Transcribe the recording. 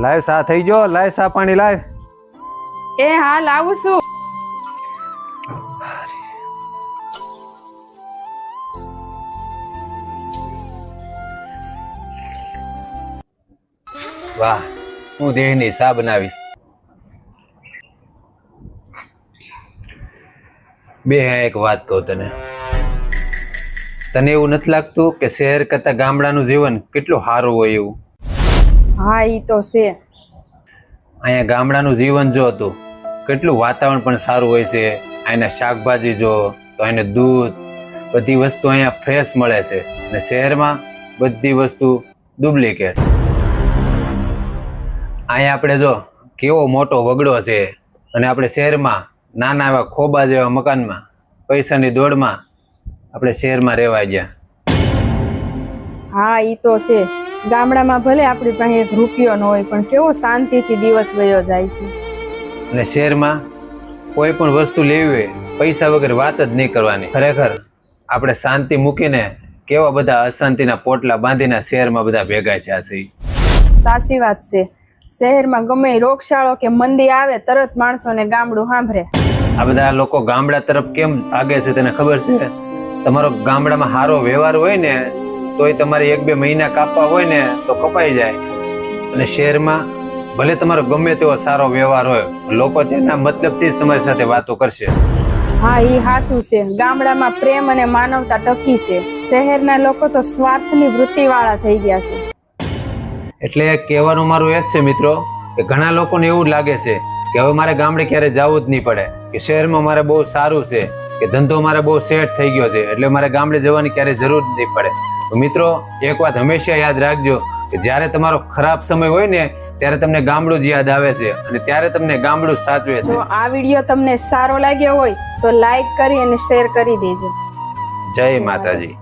Live સા થઈ ગયો, લાઈવ સા પાણી લાવ. એ હા લાવું છું. વાહ, હું દેહની સા બનાવીશ. બે એક વાત કહું તને એવું નથી લાગતું કે શહેર કરતા ગામડાનું જીવન કેટલું સારું હોય એવું? હા ઈ તો છે. અહીંયા ગામડાનું જીવન જો હતું કેટલું વાતાવરણ પણ સારું હોય છે. અહીંના શાકભાજી જો તો અહીંને દૂધ બધી વસ્તુ અહીંયા ફ્રેશ મળે છે, અને શહેરમાં બધી વસ્તુ ડુપ્લિકેટ. અહીંયા આપણે જો કેવો મોટો વગડો છે, અને આપણે શહેરમાં નાના એવા ખોબા જેવા મકાનમાં પૈસાની દોડમાં આપણે શહેરમાં રહેવા ગયા. હા ઈ તો છે. ગામડામાં ભલે આપણી પાસે એક રૂપિયો ન હોય, પણ કેવો શાંતિથી દિવસ વયો જાય છે. અને શહેરમાં કોઈ પણ વસ્તુ લેવી હોય પૈસા વગર વાત જ નહીં કરવાની. ખરેખર આપણે શાંતિ મૂકીને કેવા બધા અશાંતિના પોટલા બાંધીને શહેરમાં બધા ભેગા છે. સાચી વાત છે. શહેરમાં ગમે રોગશાળો કે મંદી આવે તરત માણસોને ગામડું સાંભળે. આ બધા લોકો ગામડા તરફ કેમ ભાગે છે તને ખબર છે? તમારો ગામડામાં સારો વ્યવહાર હોય ને તોય તમારે 1-2 મહિના કાપવા હોય ને તો કપાઈ જાય, અને શહેરમાં ભલે તમારો ગમે તેવો સારો વ્યવહાર હોય, લોકો તેના મતલબથી જ તમારી સાથે વાતો કરશે. હા ઈ હાચું છે. ગામડામાં પ્રેમ અને માનવતા ટકી છે. શહેરના લોકો તો સ્વાર્થની વૃત્તિવાળા થઈ ગયા છે. એટલે કહેવાનું મારું એ જ છે મિત્રો, કે ઘણા લોકોને એવું લાગે છે કે હવે મારે ગામડે ક્યારે જવું જ નહીં પડે, કે શહેરમાં મારે બહુ સારું છે, કે ધંધો મારે બહુ સેટ થઈ ગયો છે, એટલે મારે ગામડે જવાની ક્યારે જરૂર જ નહીં પડે. તો મિત્રો એક વાત હંમેશા યાદ રાખજો કે જ્યારે તમારો ખરાબ સમય હોય ને ત્યારે તમને ગામડું જ યાદ આવે છે, અને ત્યારે તમને ગામડું સાચવે છે. જો આ વિડીયો તમને સારો લાગ્યો હોય તો લાઈક કરી અને શેર કરી દેજો. જય માતાજી.